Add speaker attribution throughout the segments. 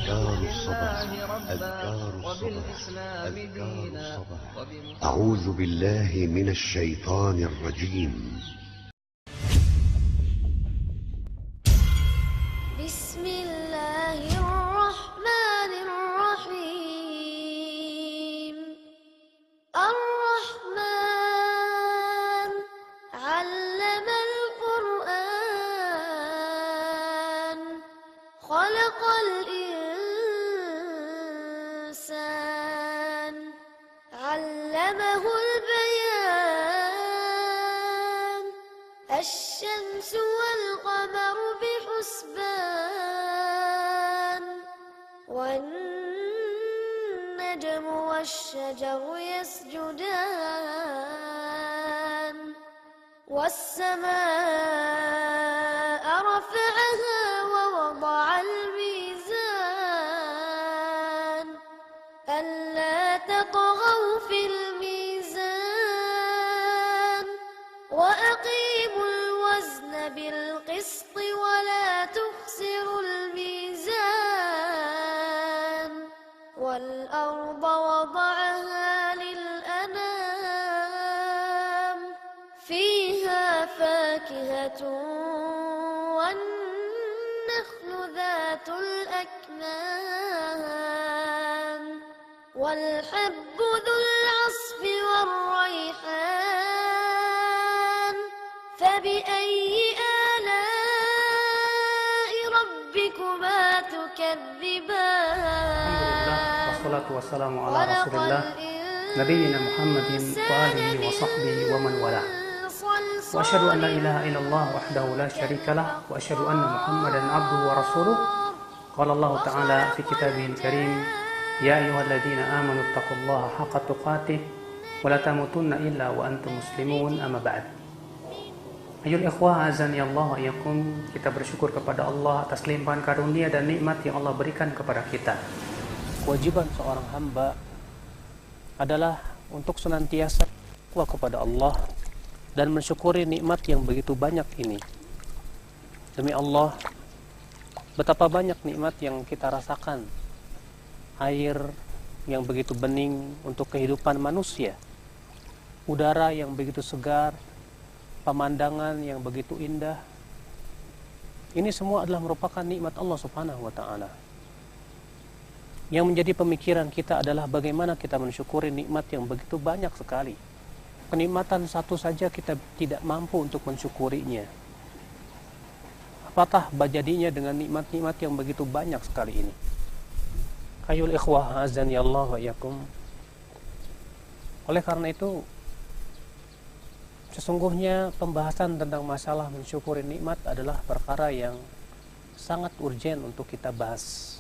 Speaker 1: أذكار الصباح أذكار الصباح أذكار الصباح أعوذ بالله من الشيطان الرجيم.
Speaker 2: بسم الله الرحمن الرحيم. الرحمن علم القرآن خلق الإنسان علمه البيان. الشمس والقمر بحسبان والنجم والشجر يسجدان والسماء رفعها ووضع الميزان ألا تطغوا في الميزان وأقيموا الوزن بالقسط ولا تخسروا الميزان والأرض وضعها للأنام فيها فاكهة والنخل ذات الأكمام والحب ذو العصف والريحان فبأي آلاء ربكما تكذبان.
Speaker 3: Wassalatu wassalamu ala rasulillah Nabiyyina Muhammadin wa alihi wa sahbihi wa man wala. Wa asyhadu an la ilaha illallah wahdahu la syarikalah wa asyhadu anna Muhammadan abduhu wa rasuluh. Qala Allah ta'ala fi kitabihil karim, ya ayyuhalladzina amanu taqullaha haqqa tuqatih wa la tamutunna illa wa antum muslimun, amma ba'd. Ayol ikhwah azani Allah wa iyyakum, kita bersyukur kepada Allah atas limpahan karunia dan nikmat yang Allah berikan kepada kita. Kewajiban seorang hamba adalah untuk senantiasa bertakwa kepada Allah dan mensyukuri nikmat yang begitu banyak ini. Demi Allah, betapa banyak nikmat yang kita rasakan. Air yang begitu bening untuk kehidupan manusia, udara yang begitu segar, pemandangan yang begitu indah. Ini semua adalah merupakan nikmat Allah Subhanahu wa ta'ala. Yang menjadi pemikiran kita adalah bagaimana kita mensyukuri nikmat yang begitu banyak sekali. Kenikmatan satu saja kita tidak mampu untuk mensyukurinya. Apatah jadinya dengan nikmat-nikmat yang begitu banyak sekali ini. Ayul ikhwah azani Allah wa iyyakum. Oleh karena itu, sesungguhnya pembahasan tentang masalah mensyukuri nikmat adalah perkara yang sangat urgen untuk kita bahas.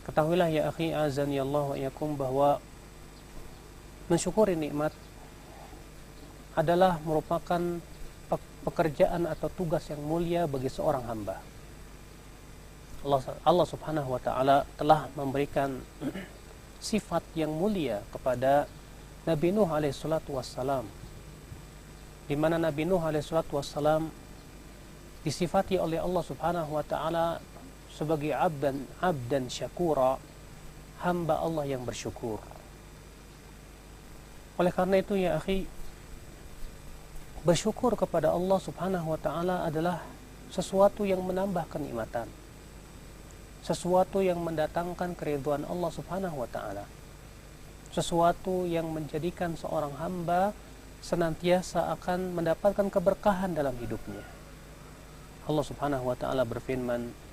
Speaker 3: Ketahuilah ya akhi azani Allah wa iyyakum bahwa mensyukuri nikmat adalah merupakan pekerjaan atau tugas yang mulia bagi seorang hamba. Allah Subhanahu wa ta'ala telah memberikan sifat yang mulia kepada Nabi Nuh alaihi salatu wassalam, di mana Nabi Nuh alaihi salatu wassalam disifati oleh Allah Subhanahu wa ta'ala sebagai abdan syakura, hamba Allah yang bersyukur. Oleh karena itu ya akhi, bersyukur kepada Allah Subhanahu wa ta'ala adalah sesuatu yang menambah kenikmatan, sesuatu yang mendatangkan keridhaan Allah Subhanahu wa ta'ala, sesuatu yang menjadikan seorang hamba senantiasa akan mendapatkan keberkahan dalam hidupnya. Allah Subhanahu wa ta'ala berfirman,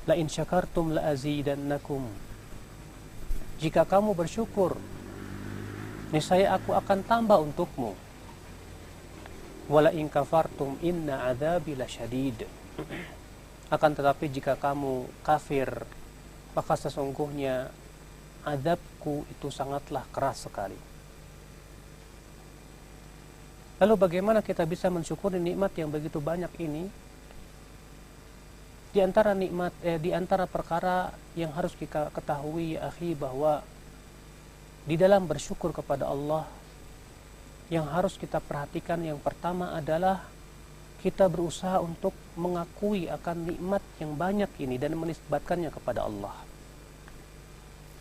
Speaker 3: la in syakartum la azidannakum. Jika kamu bersyukur, niscaya aku akan tambah untukmu. Wala in kafartum inna adzabi lasyadid. Akan tetapi jika kamu kafir, maka sesungguhnya azabku itu sangatlah keras sekali. Lalu bagaimana kita bisa mensyukuri nikmat yang begitu banyak ini? Di antara perkara yang harus kita ketahui ya akhi, bahwa di dalam bersyukur kepada Allah yang harus kita perhatikan yang pertama adalah kita berusaha untuk mengakui akan nikmat yang banyak ini dan menisbatkannya kepada Allah.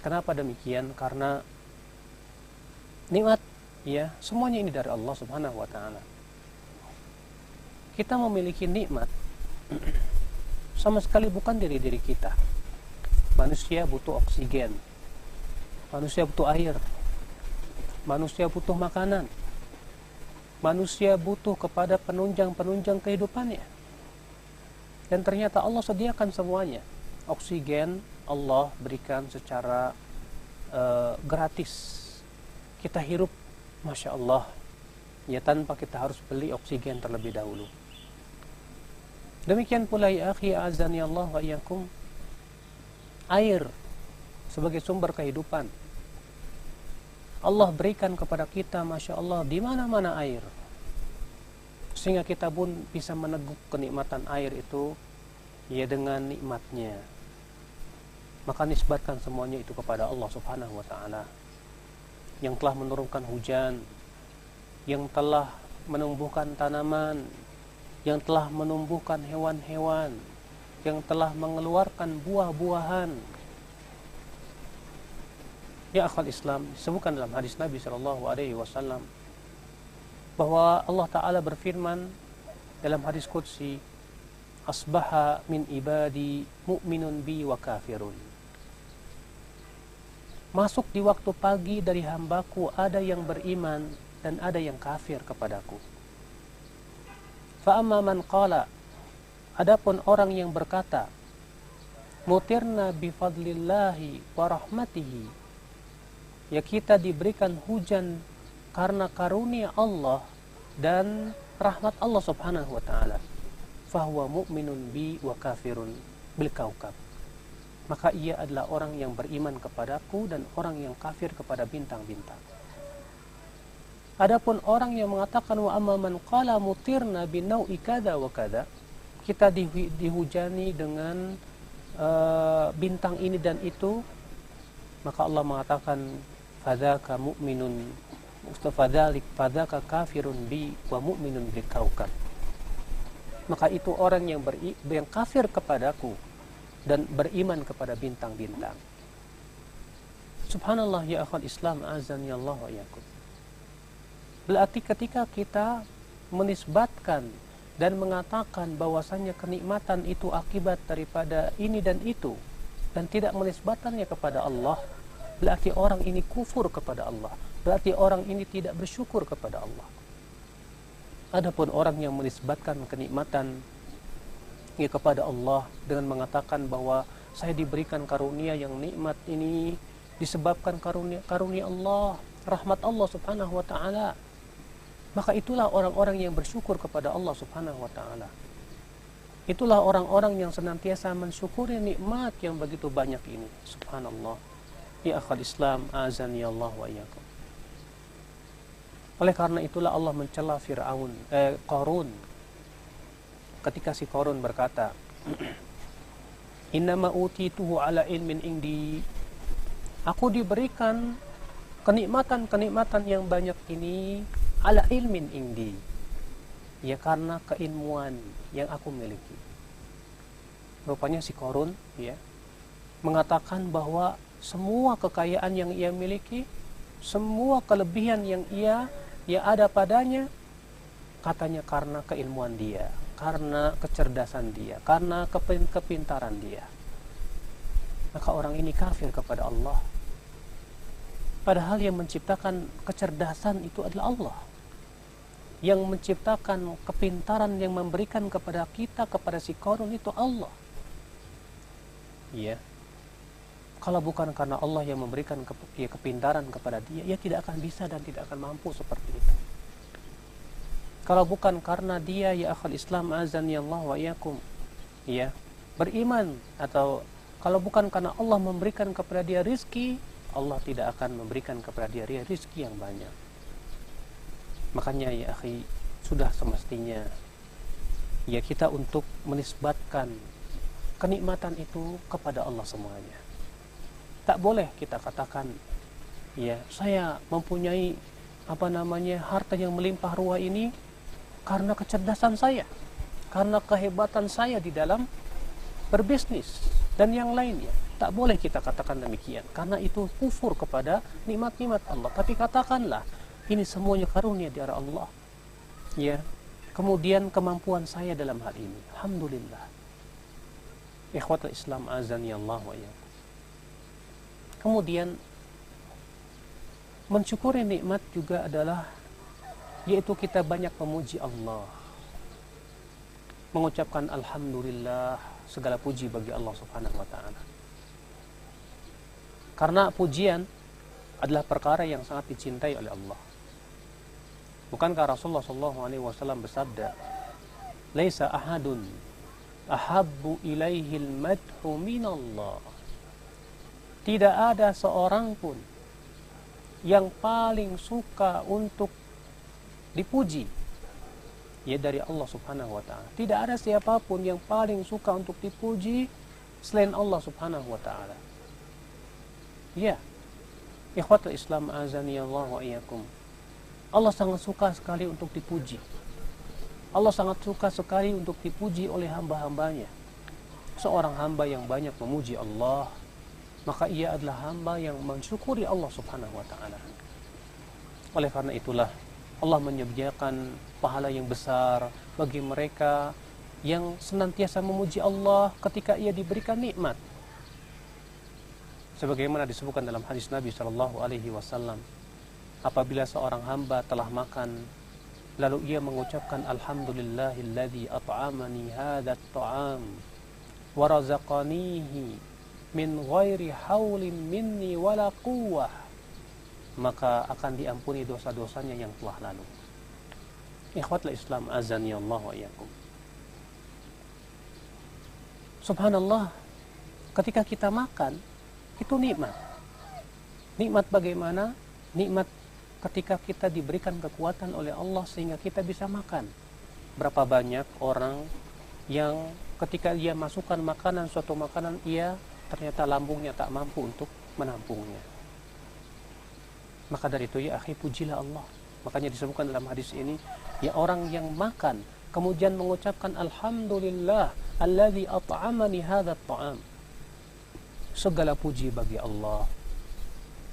Speaker 3: Kenapa demikian? Karena nikmat, ya, semuanya ini dari Allah Subhanahu wa taala. Kita memiliki nikmat sama sekali bukan dari diri kita. Manusia butuh oksigen, manusia butuh air, manusia butuh makanan, manusia butuh kepada penunjang-penunjang kehidupannya. Dan ternyata Allah sediakan semuanya. Oksigen Allah berikan secara gratis. Kita hirup, Masya Allah, ya, tanpa kita harus beli oksigen terlebih dahulu. Demikian pula ya akhi azani Allah wa iyyakum, air sebagai sumber kehidupan Allah berikan kepada kita, Masya Allah, di mana-mana air, sehingga kita pun bisa meneguk kenikmatan air itu, ya, dengan nikmatnya. Maka nisbatkan semuanya itu kepada Allah Subhanahu wa ta'ala, yang telah menurunkan hujan, yang telah menumbuhkan tanaman, yang telah menumbuhkan hewan-hewan, yang telah mengeluarkan buah-buahan. Ya akhal Islam, disebutkan dalam hadis Nabi SAW bahwa Allah Ta'ala berfirman dalam hadis Qudsi, asbaha min ibadi mu'minun bi wa kafirun. Masuk di waktu pagi dari hambaku ada yang beriman dan ada yang kafir kepadaku. Fa amma man qala, adapun orang yang berkata, mutirna bi fadlillahi wa rahmatihi, ya, kita diberikan hujan karena karunia Allah dan rahmat Allah Subhanahu wa ta'ala, fahuwa mu'minun bi wa kafirun bil kaukab, maka ia adalah orang yang beriman kepadaku dan orang yang kafir kepada bintang-bintang. Adapun orang yang mengatakan wa amma man qala mutirna bi nau'i kada wa kada, kita dihujani dengan bintang ini dan itu, maka Allah mengatakan fadzaka mu'minun fadzaka kafirun bi wa mu'minun bil kaukab, maka itu orang yang kafir kepadaku dan beriman kepada bintang-bintang. Subhanallah ya akhal Islam azani Allah wa iyyakum. Berarti ketika kita menisbatkan dan mengatakan bahwasannya kenikmatan itu akibat daripada ini dan itu, dan tidak menisbatkannya kepada Allah, berarti orang ini kufur kepada Allah, berarti orang ini tidak bersyukur kepada Allah. Adapun orang yang menisbatkan kenikmatan ya kepada Allah dengan mengatakan bahwa saya diberikan karunia yang nikmat ini disebabkan karunia Allah, rahmat Allah Subhanahu wa ta'ala, maka itulah orang-orang yang bersyukur kepada Allah Subhanahu wa ta'ala. Itulah orang-orang yang senantiasa mensyukuri nikmat yang begitu banyak ini. Subhanallah. Ya akhal Islam azani Allah wa iyyakum. Oleh karena itulah Allah mencela Qarun ketika si Qarun berkata, innama utituhu ala ilmin indi, aku diberikan kenikmatan-kenikmatan yang banyak ini ala ilmin indi, ya, karena keilmuan yang aku miliki. Rupanya si Qarun, ya, mengatakan bahwa semua kekayaan yang ia miliki, semua kelebihan yang ia ada padanya, katanya karena keilmuan dia, karena kecerdasan dia, karena kepintaran dia. Maka orang ini kafir kepada Allah. Padahal yang menciptakan kecerdasan itu adalah Allah. Yang menciptakan kepintaran yang memberikan kepada kita, kepada si Qarun itu Allah. Ya. Kalau bukan karena Allah yang memberikan kepintaran kepada dia, ia tidak akan bisa dan tidak akan mampu seperti itu. Kalau bukan karena dia, ya akhal Islam azani Allah wa iyyakum, ya, beriman, atau kalau bukan karena Allah memberikan kepada dia rizki, Allah tidak akan memberikan kepada dia rizki yang banyak. Makanya ya akhi, sudah semestinya ya kita untuk menisbatkan kenikmatan itu kepada Allah semuanya. Tak boleh kita katakan, ya, saya mempunyai harta yang melimpah ruah ini karena kecerdasan saya.
Speaker 4: karena kehebatan saya di dalam berbisnis dan yang lainnya. Tak boleh kita katakan demikian, karena itu kufur kepada nikmat-nikmat Allah. Tapi katakanlah, ini semuanya karunia dari Allah. Ya, kemudian kemampuan saya dalam hal ini, alhamdulillah. Ikhwatul Islam azani Allah wa iyyakum. Kemudian mensyukuri nikmat juga adalah, yaitu kita banyak memuji Allah, mengucapkan alhamdulillah, segala puji bagi Allah Subhanahu wa taala. Karena pujian adalah perkara yang sangat dicintai oleh Allah. Bukankah Rasulullah SAW bersabda, "Laisa ahadun ahabbu ilaihil madhu minallah." Tidak ada seorang pun yang paling suka untuk dipuji, ya, dari Allah Subhanahu wa taala. Tidak ada siapapun yang paling suka untuk dipuji selain Allah Subhanahu wa taala. Ya, ikhwatul Islam azani Allah wa iyyakum. Allah sangat suka sekali untuk dipuji. Allah sangat suka sekali untuk dipuji oleh hamba-hambanya. Seorang hamba yang banyak memuji Allah, maka ia adalah hamba yang mensyukuri Allah Subhanahu wa taala. Oleh karena itulah Allah menyediakan pahala yang besar bagi mereka yang senantiasa memuji Allah ketika ia diberikan nikmat. Sebagaimana disebutkan dalam hadis Nabi SAW, apabila seorang hamba telah makan, lalu ia mengucapkan alhamdulillahilladzi at'amani hadzal ta'am wa razaqanihi min ghairi haulin minni wala quwwah, maka akan diampuni dosa-dosanya yang telah lalu. Ikhwatul Islam azani Allah wa iyyakum. Subhanallah, ketika kita makan, itu nikmat. Nikmat bagaimana? Nikmat ketika kita diberikan kekuatan oleh Allah sehingga kita bisa makan. Berapa banyak orang yang ketika ia masukkan makanan, suatu makanan, ia ternyata lambungnya tak mampu untuk menampungnya. Maka dari itu, ya akhi, pujilah Allah. Makanya disebutkan dalam hadis ini, ya orang yang makan kemudian mengucapkan alhamdulillah alladzi at'amani hadzal ta'am. Segala puji bagi Allah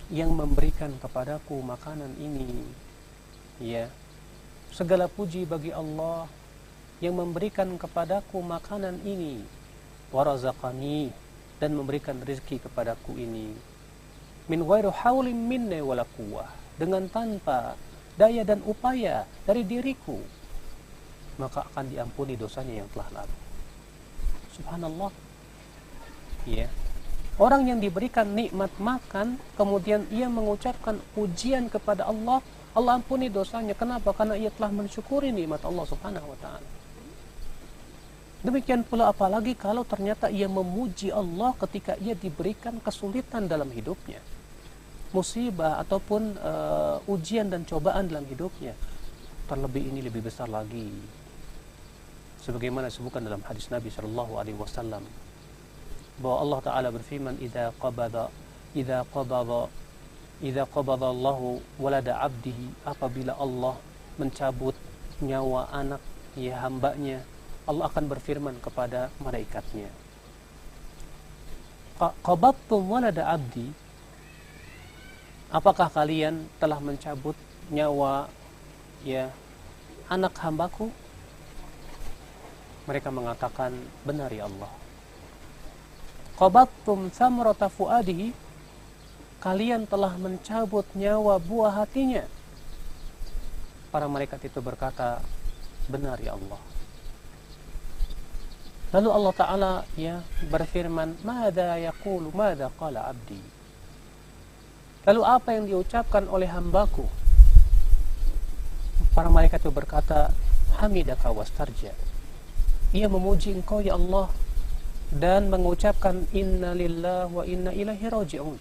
Speaker 4: yang memberikan kepadaku makanan ini. Ya, segala puji bagi Allah yang memberikan kepadaku makanan ini. Warazaqani, dan memberikan rezeki kepadaku ini. Min ghairu haulin minni wala quwwah, dengan tanpa daya dan upaya dari diriku, maka akan diampuni dosanya yang telah lalu. Subhanallah. Ya. Orang yang diberikan nikmat makan, kemudian ia mengucapkan pujian kepada Allah, Allah ampuni dosanya. Kenapa? Karena ia telah mensyukuri nikmat Allah Subhanahu wa taala. Demikian pula apalagi kalau ternyata ia memuji Allah ketika ia diberikan kesulitan dalam hidupnya, musibah ataupun ujian dan cobaan dalam hidupnya. Terlebih ini lebih besar lagi. Sebagaimana disebutkan dalam hadis Nabi SAW, bahwa Allah Ta'ala berfirman, idza qabada Allahu walada abdihi, apabila Allah mencabut nyawa anak ya hambanya, Allah akan berfirman kepada malaikatnya, qabadtum walada abdi, apakah kalian telah mencabut nyawa ya anak hambaku? Mereka mengatakan, benar ya Allah. Qabattum thamrata fuadihi, kalian telah mencabut nyawa buah hatinya. Para malaikat itu berkata, benar ya Allah. Lalu Allah Ta'ala ya berfirman, madza yaqulu, madza qala abdi. Lalu apa yang diucapkan oleh hambaku? Para malaikat itu berkata, hamidaka wastarja. Ia memuji engkau ya Allah dan mengucapkan inna lillahi wa inna ilaihi raji'un.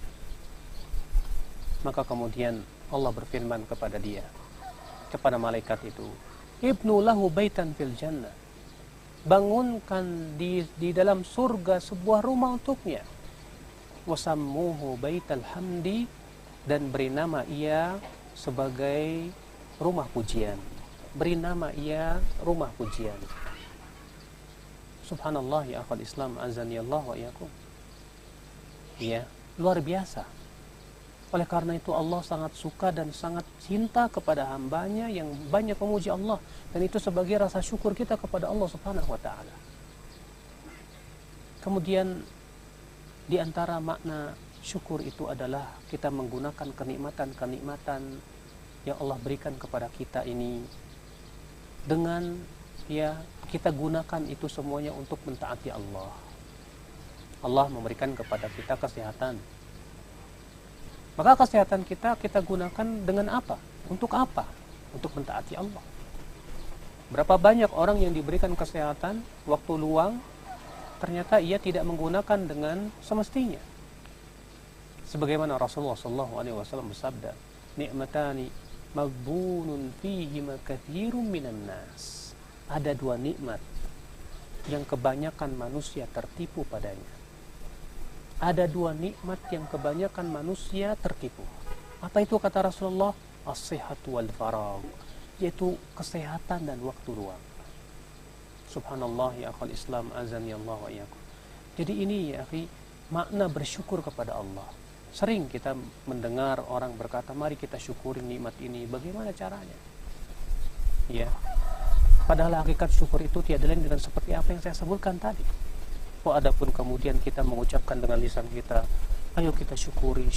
Speaker 4: Maka kemudian Allah berfirman kepada dia, kepada malaikat itu, ibnu lahu baitan fil jannah, bangunkan di dalam surga sebuah rumah untuknya, wasammuhu baital hamdi, dan beri nama ia sebagai rumah pujian, beri nama ia rumah pujian. Subhanallah ya akhwal Islam, azani Allah wa iyakum. Ya, luar biasa. Oleh karena itu Allah sangat suka dan sangat cinta kepada hambanya yang banyak memuji Allah, dan itu sebagai rasa syukur kita kepada Allah Subhanahu wa taala. Kemudian di antara makna syukur itu adalah kita menggunakan kenikmatan-kenikmatan yang Allah berikan kepada kita ini dengan ya kita gunakan itu semuanya untuk mentaati Allah. Allah memberikan kepada kita kesehatan. Maka kesehatan kita gunakan dengan apa? Untuk apa? Untuk mentaati Allah. Berapa banyak orang yang diberikan kesehatan, waktu luang, ternyata ia tidak menggunakan dengan semestinya. Sebagaimana Rasulullah SAW bersabda, "Ni'matani maghbunun fihima katsirun minan nas." Ada dua nikmat yang kebanyakan manusia tertipu padanya. Ada dua nikmat yang kebanyakan manusia tertipu. Apa itu kata Rasulullah? As-sihhatu wal faragh, yaitu kesehatan dan waktu luang. Subhanallah ya akhwal Islam, azani Allah wa iyyakum. Jadi ini ya akhi, makna bersyukur kepada Allah. Sering kita mendengar orang berkata, mari kita syukuri nikmat ini. Bagaimana caranya? Ya, padahal hakikat syukur itu tiada lain dengan seperti apa yang saya sebutkan tadi. Adapun kemudian kita mengucapkan dengan lisan kita, ayo kita syukuri.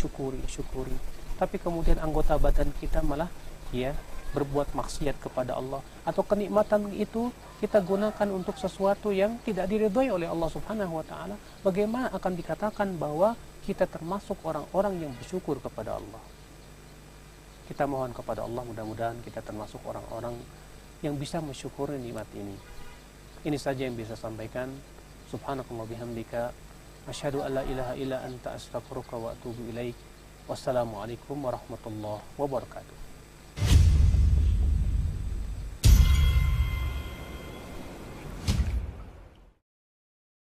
Speaker 4: Tapi kemudian anggota badan kita malah ya berbuat maksiat kepada Allah, atau kenikmatan itu kita gunakan untuk sesuatu yang tidak diridhoi oleh Allah Subhanahu wa taala. Bagaimana akan dikatakan bahwa kita termasuk orang-orang yang bersyukur kepada Allah? Kita mohon kepada Allah mudah-mudahan kita termasuk orang-orang yang bisa mensyukuri nikmat ini. Ini saja yang bisa sampaikan. Subhanakallah bihamdika, asyhadu an la ilaha illa anta astaghfiruka wa atubu ilaik. Wassalamualaikum warahmatullahi wabarakatuh.